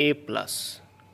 A+،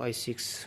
i6